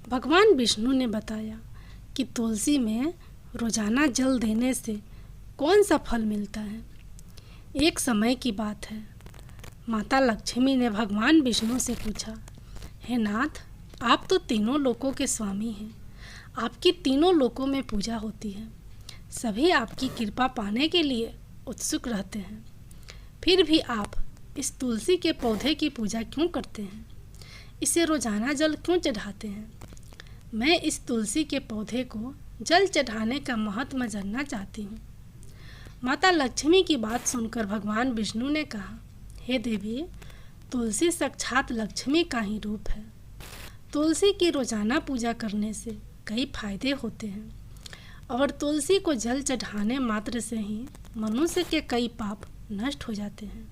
भगवान विष्णु ने बताया कि तुलसी में रोजाना जल देने से कौन सा फल मिलता है। एक समय की बात है, माता लक्ष्मी ने भगवान विष्णु से पूछा, हे नाथ, आप तो तीनों लोकों के स्वामी हैं, आपकी तीनों लोकों में पूजा होती है, सभी आपकी कृपा पाने के लिए उत्सुक रहते हैं, फिर भी आप इस तुलसी के पौधे की पूजा क्यों करते हैं, इसे रोजाना जल क्यों चढ़ाते हैं। मैं इस तुलसी के पौधे को जल चढ़ाने का महत्व जानना चाहती हूँ। माता लक्ष्मी की बात सुनकर भगवान विष्णु ने कहा, हे देवी, तुलसी साक्षात लक्ष्मी का ही रूप है। तुलसी की रोजाना पूजा करने से कई फायदे होते हैं और तुलसी को जल चढ़ाने मात्र से ही मनुष्य के कई पाप नष्ट हो जाते हैं।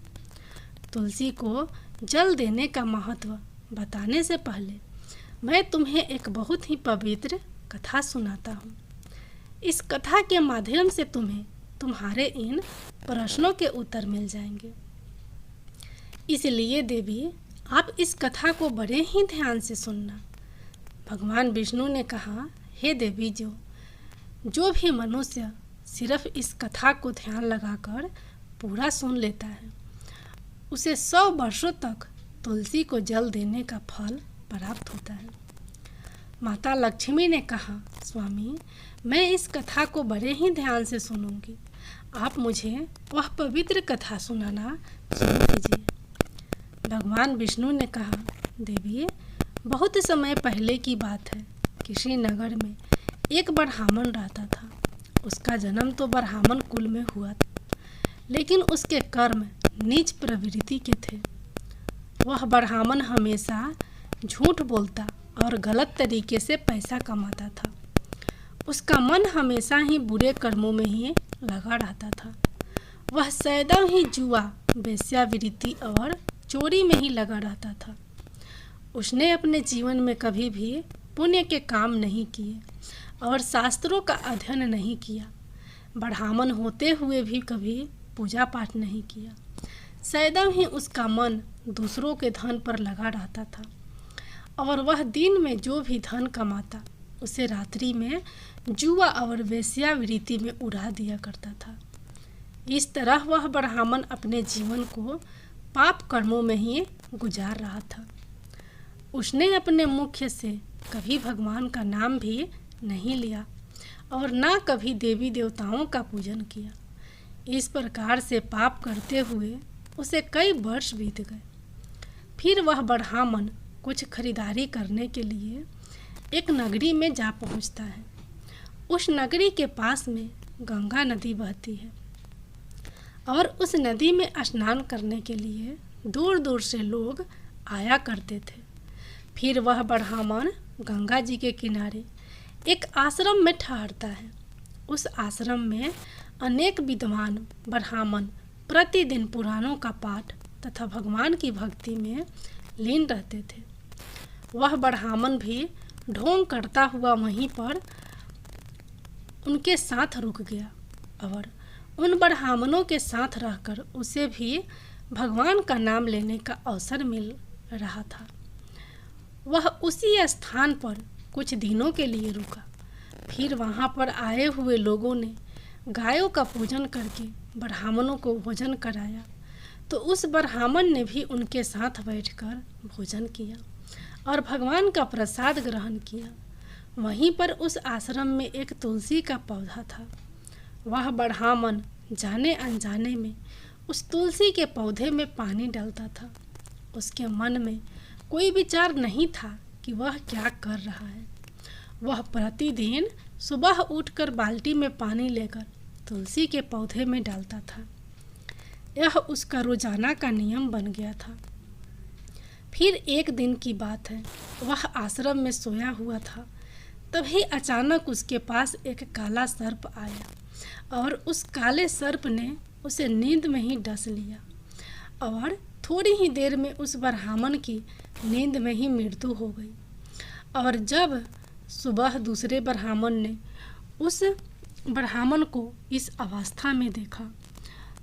तुलसी को जल देने का महत्व बताने से पहले मैं तुम्हें एक बहुत ही पवित्र कथा सुनाता हूँ। इस कथा के माध्यम से तुम्हें तुम्हारे इन प्रश्नों के उत्तर मिल जाएंगे। इसलिए देवी, आप इस कथा को बड़े ही ध्यान से सुनना। भगवान विष्णु ने कहा, हे देवी, जो भी मनुष्य सिर्फ इस कथा को ध्यान लगाकर पूरा सुन लेता है, उसे 100 वर्षों तक तुलसी को जल देने का फल प्राप्त होता है। माता लक्ष्मी ने कहा, स्वामी, मैं इस कथा को बड़े ही ध्यान से सुनूंगी, आप मुझे वह पवित्र कथा सुनाना शुरू कीजिए। भगवान विष्णु ने कहा, देवी, बहुत समय पहले की बात है, किसी नगर में एक ब्राह्मण रहता था। उसका जन्म तो ब्राह्मण कुल में हुआ, लेकिन उसके कर्म नीच प्रवृत्ति के थे। वह ब्राह्मण हमेशा झूठ बोलता और गलत तरीके से पैसा कमाता था। उसका मन हमेशा ही बुरे कर्मों में ही लगा रहता था। वह सदैव ही जुआ, वेश्यावृत्ति और चोरी में ही लगा रहता था। उसने अपने जीवन में कभी भी पुण्य के काम नहीं किए और शास्त्रों का अध्ययन नहीं किया। ब्राह्मण होते हुए भी कभी पूजा पाठ नहीं किया। सदैव ही उसका मन दूसरों के धन पर लगा रहता था और वह दिन में जो भी धन कमाता उसे रात्रि में जुआ और वेश्यावृत्ति में उड़ा दिया करता था। इस तरह वह ब्राह्मण अपने जीवन को पाप कर्मों में ही गुजार रहा था। उसने अपने मुख से कभी भगवान का नाम भी नहीं लिया और ना कभी देवी देवताओं का पूजन किया। इस प्रकार से पाप करते हुए उसे कई वर्ष बीत गए। फिर वह ब्राह्मण कुछ खरीदारी करने के लिए एक नगरी में जा पहुंचता है। उस नगरी के पास में गंगा नदी बहती है और उस नदी में स्नान करने के लिए दूर दूर से लोग आया करते थे। फिर वह ब्राह्मण गंगा जी के किनारे एक आश्रम में ठहरता है। उस आश्रम में अनेक विद्वान ब्राह्मण प्रतिदिन पुराणों का पाठ तथा भगवान की भक्ति में लीन रहते थे। वह ब्राह्मण भी ढोंग करता हुआ वहीं पर उनके साथ रुक गया और उन ब्राह्मणों के साथ रहकर उसे भी भगवान का नाम लेने का अवसर मिल रहा था। वह उसी स्थान पर कुछ दिनों के लिए रुका। फिर वहाँ पर आए हुए लोगों ने गायों का पूजन करके ब्राह्मणों को भोजन कराया, तो उस ब्राह्मण ने भी उनके साथ बैठकर भोजन किया और भगवान का प्रसाद ग्रहण किया। वहीं पर उस आश्रम में एक तुलसी का पौधा था। वह ब्राह्मण जाने अनजाने में उस तुलसी के पौधे में पानी डालता था। उसके मन में कोई विचार नहीं था कि वह क्या कर रहा है। वह प्रतिदिन सुबह उठकर बाल्टी में पानी लेकर तुलसी के पौधे में डालता था। यह उसका रोजाना का नियम बन गया था। फिर एक दिन की बात है, वह आश्रम में सोया हुआ था। तभी अचानक उसके पास एक काला सर्प आया और उस काले सर्प ने उसे नींद में ही डस लिया और थोड़ी ही देर में उस ब्राह्मण की नींद में ही मृत्यु हो गई। और जब सुबह दूसरे ब्राह्मण ने उस ब्राह्मण को इस अवस्था में देखा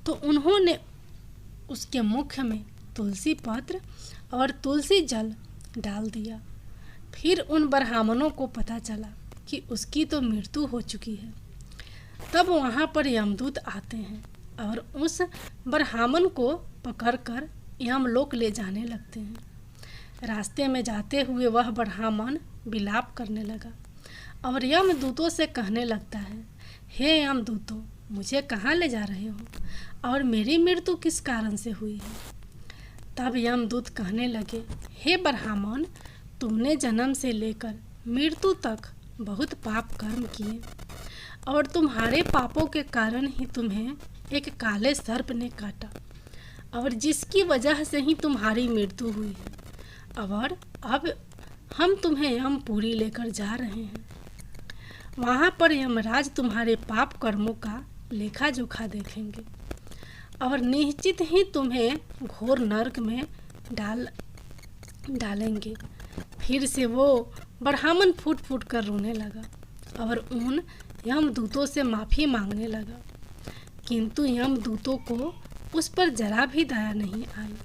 तो उन्होंने उसके मुख में तुलसी पत्र और तुलसी जल डाल दिया। फिर उन ब्राह्मणों को पता चला कि उसकी तो मृत्यु हो चुकी है। तब वहाँ पर यमदूत आते हैं और उस ब्राह्मण को पकड़कर यमलोक ले जाने लगते हैं। रास्ते में जाते हुए वह ब्राह्मण विलाप करने लगा और यमदूतों से कहने लगता है, हे यमदूतों, मुझे कहाँ ले जा रहे हो और मेरी मृत्यु किस कारण से हुई है? तब यमदूत कहने लगे, हे ब्राह्मण, तुमने जन्म से लेकर मृत्यु तक बहुत पाप कर्म किए और तुम्हारे पापों के कारण ही तुम्हें एक काले सर्प ने काटा और जिसकी वजह से ही तुम्हारी मृत्यु हुई है। और अब हम तुम्हें यमपुरी लेकर जा रहे हैं। वहाँ पर यमराज तुम्हारे पाप कर्मों का लेखा जोखा देखेंगे और निश्चित ही तुम्हें घोर नरक में डालेंगे। फिर से वो ब्राह्मण फूट फूट कर रोने लगा और उन यमदूतों से माफ़ी मांगने लगा, किंतु यमदूतों को उस पर जरा भी दया नहीं आई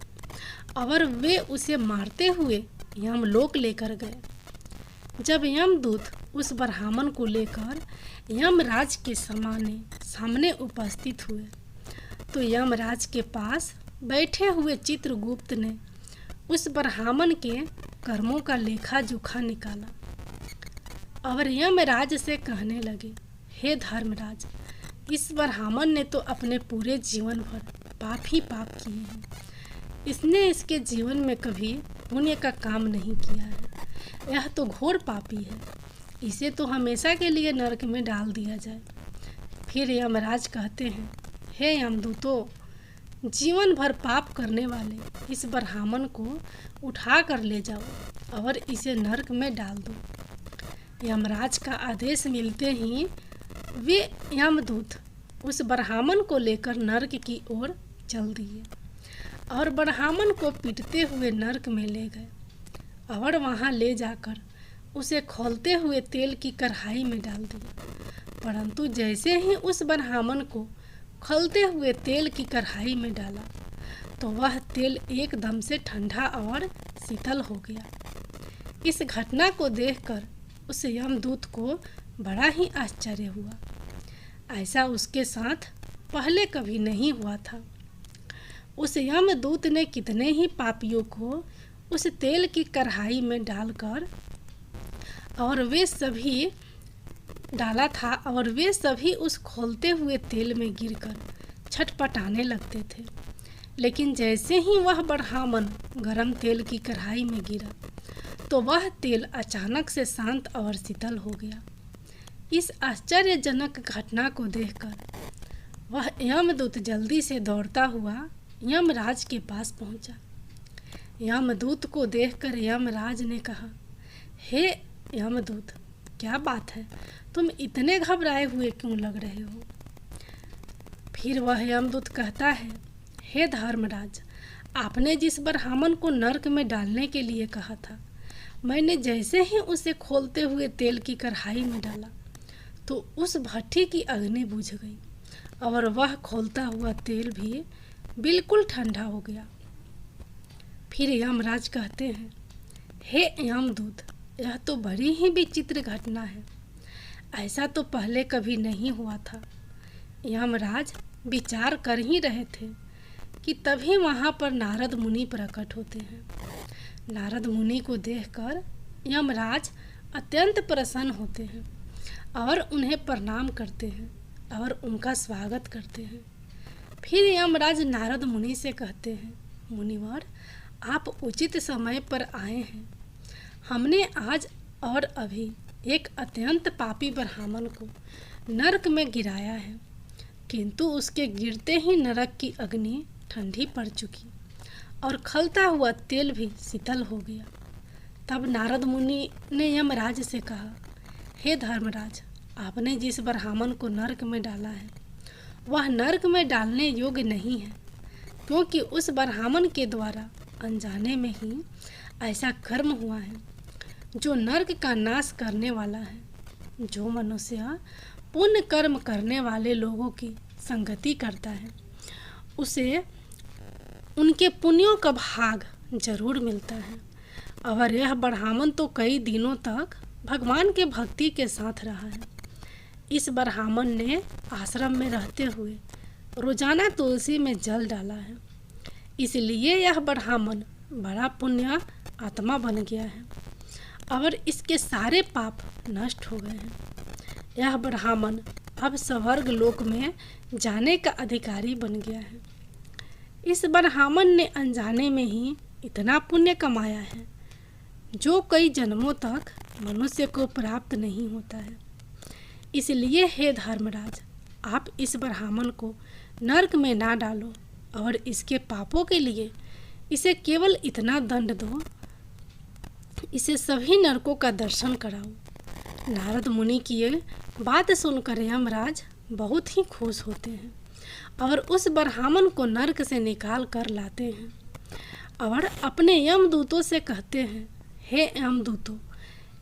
और वे उसे मारते हुए यमलोक लेकर गए। जब यमदूत उस ब्राह्मण को लेकर यमराज के सामने उपस्थित हुए तो यमराज के पास बैठे हुए चित्रगुप्त ने उस ब्राह्मण के कर्मों का लेखा जोखा निकाला और यमराज से कहने लगे, हे धर्मराज, इस ब्राह्मण ने तो अपने पूरे जीवन भर पाप ही पाप किए हैं। इसने इसके जीवन में कभी पुण्य का काम नहीं किया है। यह तो घोर पापी है। इसे तो हमेशा के लिए नरक में डाल दिया जाए। फिर यमराज कहते हैं, हे यमदूतों, जीवन भर पाप करने वाले इस ब्राह्मण को उठा कर ले जाओ और इसे नरक में डाल दो। यमराज का आदेश मिलते ही वे यमदूत उस ब्राह्मण को लेकर नरक की ओर चल दिए और ब्राह्मण को पीटते हुए नरक में ले गए और वहां ले जाकर उसे खौलते हुए तेल की कढ़ाई में डाल दिया। परंतु जैसे ही उस ब्राह्मण को खौलते हुए तेल की कढ़ाई में डाला तो वह तेल एकदम से ठंडा और शीतल हो गया। इस घटना को देखकर उस यमदूत को बड़ा ही आश्चर्य हुआ। ऐसा उसके साथ पहले कभी नहीं हुआ था। उस यमदूत ने कितने ही पापियों को उस तेल की कढ़ाई में डालकर और वे सभी उस खौलते हुए तेल में गिरकर छटपटाने लगते थे। लेकिन जैसे ही वह ब्राह्मण गरम तेल की कढ़ाई में गिरा तो वह तेल अचानक से शांत और शीतल हो गया। इस आश्चर्यजनक घटना को देखकर वह यमदूत जल्दी से दौड़ता हुआ यमराज के पास पहुंचा। यमदूत को देखकर यमराज ने कहा, हे यमदूत, क्या बात है, तुम इतने घबराए हुए क्यों लग रहे हो? फिर वह यमदूत कहता है, हे धर्मराज, आपने जिस ब्राह्मण को नरक में डालने के लिए कहा था, मैंने जैसे ही उसे खोलते हुए तेल की कढ़ाई में डाला तो उस भट्ठी की अग्नि बुझ गई और वह खोलता हुआ तेल भी बिल्कुल ठंडा हो गया। फिर यमराज कहते हैं, हे यमदूत, यह तो बड़ी ही विचित्र घटना है। ऐसा तो पहले कभी नहीं हुआ था। यमराज विचार कर ही रहे थे कि तभी वहाँ पर नारद मुनि प्रकट होते हैं। नारद मुनि को देखकर यमराज अत्यंत प्रसन्न होते हैं और उन्हें प्रणाम करते हैं और उनका स्वागत करते हैं। फिर यमराज नारद मुनि से कहते हैं, मुनिवर, आप उचित समय पर आए हैं। हमने आज और अभी एक अत्यंत पापी ब्राह्मण को नरक में गिराया है, किंतु उसके गिरते ही नरक की अग्नि ठंडी पड़ चुकी और खलता हुआ तेल भी शीतल हो गया। तब नारद मुनि ने यमराज से कहा, हे धर्मराज, आपने जिस ब्राह्मण को नरक में डाला है वह नरक में डालने योग्य नहीं है, क्योंकि उस ब्राह्मण के द्वारा अनजाने में ही ऐसा कर्म हुआ है जो नरक का नाश करने वाला है। जो मनुष्य पुण्य कर्म करने वाले लोगों की संगति करता है उसे उनके पुण्यों का भाग जरूर मिलता है और यह ब्राह्मण तो कई दिनों तक भगवान के भक्ति के साथ रहा है। इस ब्राह्मण ने आश्रम में रहते हुए रोजाना तुलसी में जल डाला है, इसलिए यह ब्राह्मण बड़ा पुण्य आत्मा बन गया है और इसके सारे पाप नष्ट हो गए हैं। यह ब्राह्मण अब स्वर्ग लोक में जाने का अधिकारी बन गया है। इस ब्राह्मण ने अनजाने में ही इतना पुण्य कमाया है जो कई जन्मों तक मनुष्य को प्राप्त नहीं होता है। इसलिए हे धर्मराज, आप इस ब्राह्मण को नरक में ना डालो और इसके पापों के लिए इसे केवल इतना दंड दो, इसे सभी नरकों का दर्शन कराओ। नारद मुनि की ये बात सुनकर यमराज बहुत ही खुश होते हैं और उस ब्राह्मण को नरक से निकाल कर लाते हैं और अपने यमदूतों से कहते हैं, हे यमदूतों,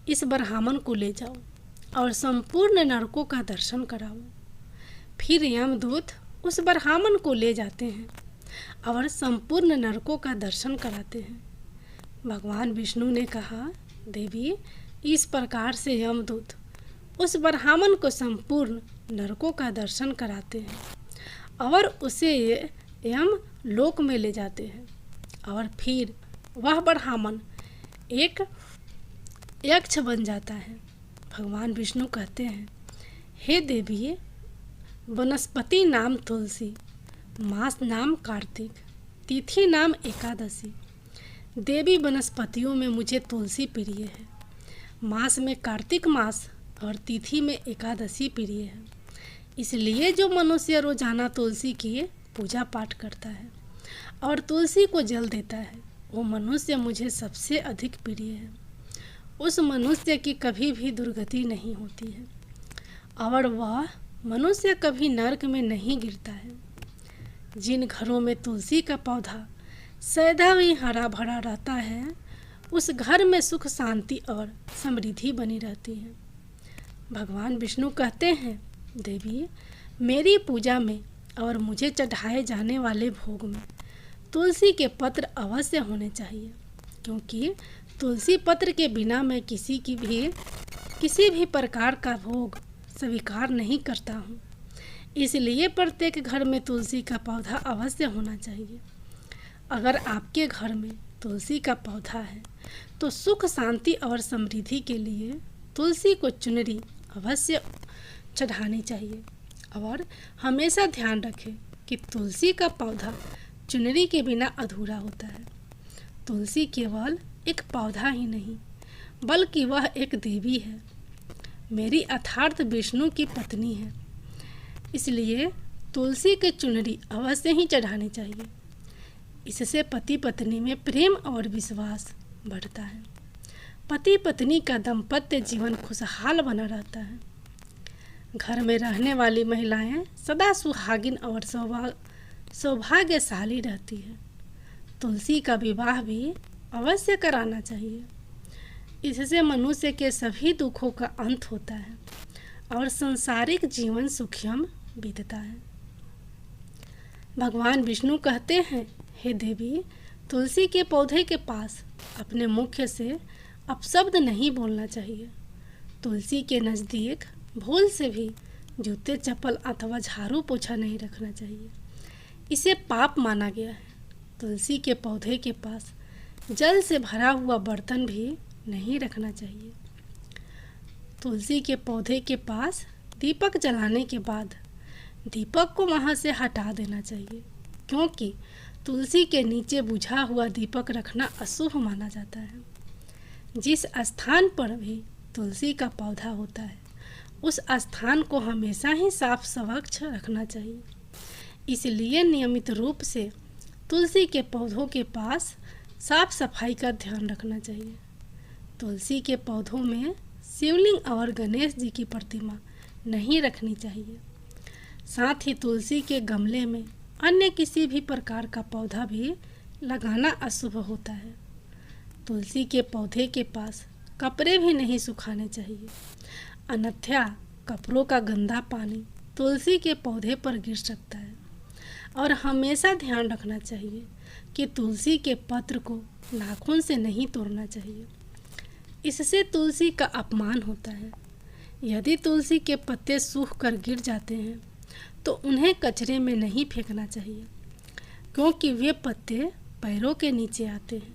इस ब्राह्मण को ले जाओ और संपूर्ण नरकों का दर्शन कराओ। फिर यमदूत उस ब्राह्मण को ले जाते हैं और संपूर्ण नरकों का दर्शन कराते हैं। भगवान विष्णु ने कहा, देवी, इस प्रकार से यमदूत उस ब्राह्मण को संपूर्ण नरकों का दर्शन कराते हैं और उसे यम लोक में ले जाते हैं और फिर वह ब्राह्मण एक यक्ष बन जाता है। भगवान विष्णु कहते हैं, हे देवी, वनस्पति नाम तुलसी, मास नाम कार्तिक, तिथि नाम एकादशी। देवी, वनस्पतियों में मुझे तुलसी प्रिय है, मास में कार्तिक मास और तिथि में एकादशी प्रिय है। इसलिए जो मनुष्य रोजाना तुलसी की पूजा पाठ करता है और तुलसी को जल देता है, वो मनुष्य मुझे सबसे अधिक प्रिय है। उस मनुष्य की कभी भी दुर्गति नहीं होती है और वह मनुष्य कभी नरक में नहीं गिरता है। जिन घरों में तुलसी का पौधा सदा ही हरा भरा रहता है, उस घर में सुख शांति और समृद्धि बनी रहती है। भगवान विष्णु कहते हैं, देवी, मेरी पूजा में और मुझे चढ़ाए जाने वाले भोग में तुलसी के पत्र अवश्य होने चाहिए, क्योंकि तुलसी पत्र के बिना मैं किसी भी प्रकार का भोग स्वीकार नहीं करता हूँ। इसलिए प्रत्येक घर में तुलसी का पौधा अवश्य होना चाहिए। अगर आपके घर में तुलसी का पौधा है तो सुख शांति और समृद्धि के लिए तुलसी को चुनरी अवश्य चढ़ानी चाहिए और हमेशा ध्यान रखें कि तुलसी का पौधा चुनरी के बिना अधूरा होता है। तुलसी केवल एक पौधा ही नहीं, बल्कि वह एक देवी है, मेरी अर्थात विष्णु की पत्नी है। इसलिए तुलसी के चुनरी अवश्य ही चढ़ानी चाहिए। इससे पति पत्नी में प्रेम और विश्वास बढ़ता है। पति पत्नी का दाम्पत्य जीवन खुशहाल बना रहता है। घर में रहने वाली महिलाएं सदा सुहागिन और सौभाग्यशाली रहती है। तुलसी का विवाह भी अवश्य कराना चाहिए। इससे मनुष्य के सभी दुखों का अंत होता है और सांसारिक जीवन सुखियम बीतता है। भगवान विष्णु कहते हैं, हे देवी, तुलसी के पौधे के पास अपने मुख से अपशब्द नहीं बोलना चाहिए। तुलसी के नज़दीक भूल से भी जूते चप्पल अथवा झाड़ू पोछा नहीं रखना चाहिए, इसे पाप माना गया है। तुलसी के पौधे के पास जल से भरा हुआ बर्तन भी नहीं रखना चाहिए। तुलसी के पौधे के पास दीपक जलाने के बाद दीपक को वहाँ से हटा देना चाहिए, क्योंकि तुलसी के नीचे बुझा हुआ दीपक रखना अशुभ माना जाता है। जिस स्थान पर भी तुलसी का पौधा होता है, उस स्थान को हमेशा ही साफ स्वच्छ रखना चाहिए। इसलिए नियमित रूप से तुलसी के पौधों के पास साफ सफाई का ध्यान रखना चाहिए। तुलसी के पौधों में शिवलिंग और गणेश जी की प्रतिमा नहीं रखनी चाहिए। साथ ही तुलसी के गमले में अन्य किसी भी प्रकार का पौधा भी लगाना अशुभ होता है। तुलसी के पौधे के पास कपड़े भी नहीं सुखाने चाहिए, अन्यथा कपड़ों का गंदा पानी तुलसी के पौधे पर गिर सकता है। और हमेशा ध्यान रखना चाहिए, कि तुलसी के पत्र को नाखून से नहीं तोड़ना चाहिए। इससे तुलसी का अपमान होता है। यदि तुलसी के पत्ते सूख कर गिर जाते हैं तो उन्हें कचरे में नहीं फेंकना चाहिए, क्योंकि वे पत्ते पैरों के नीचे आते हैं,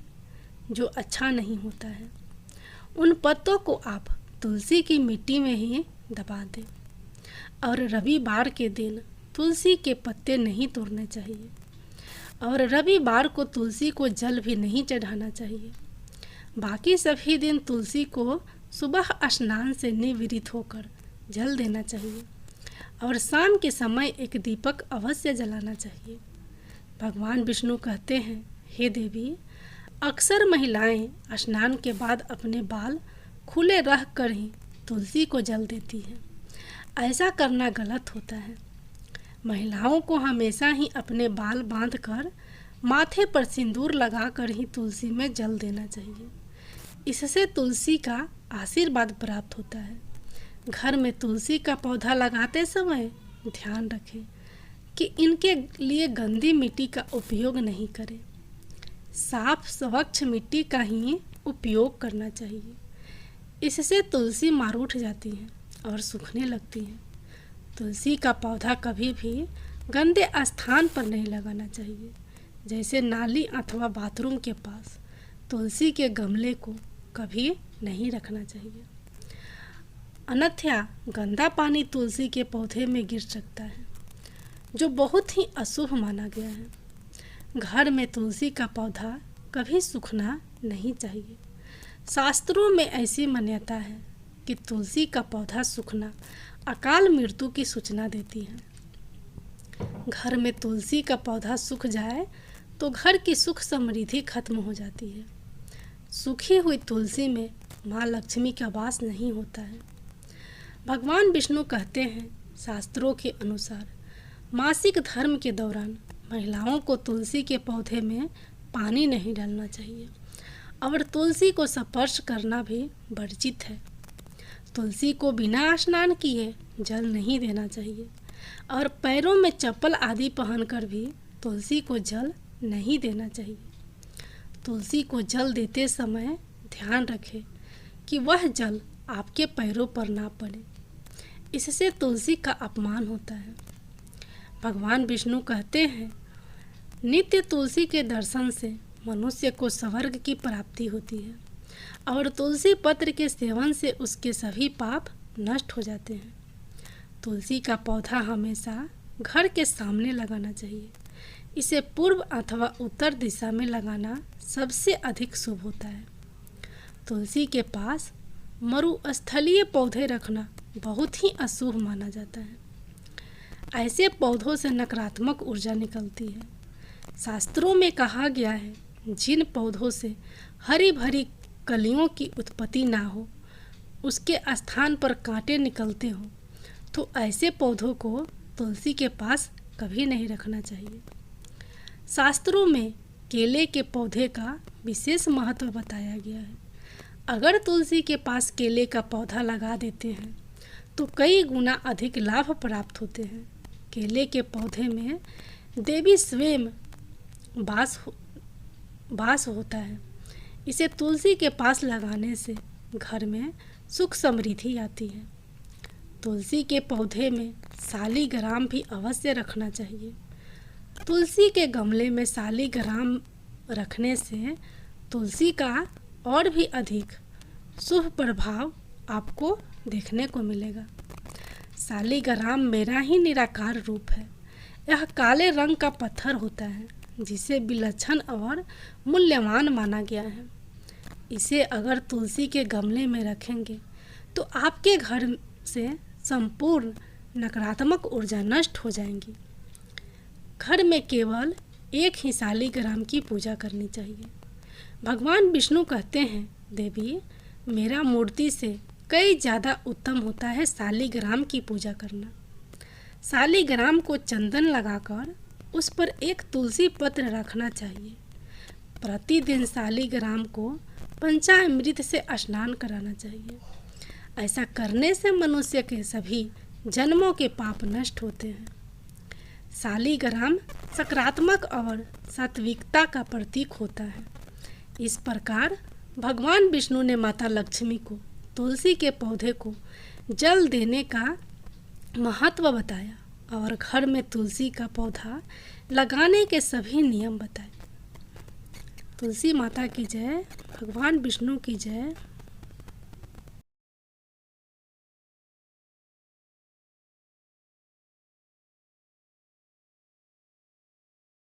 जो अच्छा नहीं होता है। उन पत्तों को आप तुलसी की मिट्टी में ही दबा दें। और रविवार के दिन तुलसी के पत्ते नहीं तोड़ने चाहिए, और रविवार को तुलसी को जल भी नहीं चढ़ाना चाहिए। बाकी सभी दिन तुलसी को सुबह स्नान से निवृत्त होकर जल देना चाहिए, और शाम के समय एक दीपक अवश्य जलाना चाहिए। भगवान विष्णु कहते हैं, हे देवी, अक्सर महिलाएं स्नान के बाद अपने बाल खुले रख कर ही तुलसी को जल देती हैं। ऐसा करना गलत होता है। महिलाओं को हमेशा ही अपने बाल बांधकर माथे पर सिंदूर लगाकर ही तुलसी में जल देना चाहिए। इससे तुलसी का आशीर्वाद प्राप्त होता है। घर में तुलसी का पौधा लगाते समय ध्यान रखें कि इनके लिए गंदी मिट्टी का उपयोग नहीं करें। साफ स्वच्छ मिट्टी का ही उपयोग करना चाहिए। इससे तुलसी मार उठ जाती है और सूखने लगती है। तुलसी का पौधा कभी भी गंदे स्थान पर नहीं लगाना चाहिए, जैसे नाली अथवा बाथरूम के पास तुलसी के गमले को कभी नहीं रखना चाहिए। अन्यथा गंदा पानी तुलसी के पौधे में गिर सकता है, जो बहुत ही अशुभ माना गया है। घर में तुलसी का पौधा कभी सूखना नहीं चाहिए। शास्त्रों में ऐसी मान्यता है कि तुलसी का पौधा सूखना अकाल मृत्यु की सूचना देती है। घर में तुलसी का पौधा सूख जाए तो घर की सुख समृद्धि खत्म हो जाती है। सूखी हुई तुलसी में माँ लक्ष्मी का वास नहीं होता है। भगवान विष्णु कहते हैं, शास्त्रों के अनुसार मासिक धर्म के दौरान महिलाओं को तुलसी के पौधे में पानी नहीं डालना चाहिए, और तुलसी को स्पर्श करना भी वर्जित है। तुलसी को बिना स्नान किए जल नहीं देना चाहिए, और पैरों में चप्पल आदि पहनकर भी तुलसी को जल नहीं देना चाहिए। तुलसी को जल देते समय ध्यान रखें कि वह जल आपके पैरों पर ना पड़े। इससे तुलसी का अपमान होता है। भगवान विष्णु कहते हैं, नित्य तुलसी के दर्शन से मनुष्य को स्वर्ग की प्राप्ति होती है, और तुलसी पत्र के सेवन से उसके सभी पाप नष्ट हो जाते हैं। तुलसी का पौधा हमेशा घर के सामने लगाना चाहिए। इसे पूर्व अथवा उत्तर दिशा में लगाना सबसे अधिक शुभ होता है। तुलसी के पास मरुस्थलीय पौधे रखना बहुत ही अशुभ माना जाता है। ऐसे पौधों से नकारात्मक ऊर्जा निकलती है। शास्त्रों में कहा गया है, जिन पौधों से हरी भरी कलियों की उत्पत्ति ना हो, उसके स्थान पर कांटे निकलते हो, तो ऐसे पौधों को तुलसी के पास कभी नहीं रखना चाहिए। शास्त्रों में केले के पौधे का विशेष महत्व बताया गया है। अगर तुलसी के पास केले का पौधा लगा देते हैं तो कई गुना अधिक लाभ प्राप्त होते हैं। केले के पौधे में देवी स्वयं वास होता है। इसे तुलसी के पास लगाने से घर में सुख समृद्धि आती है। तुलसी के पौधे में शालिग्राम भी अवश्य रखना चाहिए। तुलसी के गमले में शालिग्राम रखने से तुलसी का और भी अधिक शुभ प्रभाव आपको देखने को मिलेगा। शालिग्राम मेरा ही निराकार रूप है। यह काले रंग का पत्थर होता है, जिसे विलक्षण और मूल्यवान माना गया है। इसे अगर तुलसी के गमले में रखेंगे तो आपके घर से संपूर्ण नकारात्मक ऊर्जा नष्ट हो जाएंगी। घर में केवल एक ही शालिग्राम की पूजा करनी चाहिए। भगवान विष्णु कहते हैं, देवी, मेरा मूर्ति से कई ज़्यादा उत्तम होता है शालिग्राम की पूजा करना। शालिग्राम को चंदन लगाकर उस पर एक तुलसी पत्र रखना चाहिए। प्रतिदिन शालिग्राम को पंचामृत से स्नान कराना चाहिए। ऐसा करने से मनुष्य के सभी जन्मों के पाप नष्ट होते हैं। शालिग्राम सकारात्मक और सात्विकता का प्रतीक होता है। इस प्रकार भगवान विष्णु ने माता लक्ष्मी को तुलसी के पौधे को जल देने का महत्व बताया और घर में तुलसी का पौधा लगाने के सभी नियम बताए। तुलसी माता की जय, भगवान विष्णु की जय।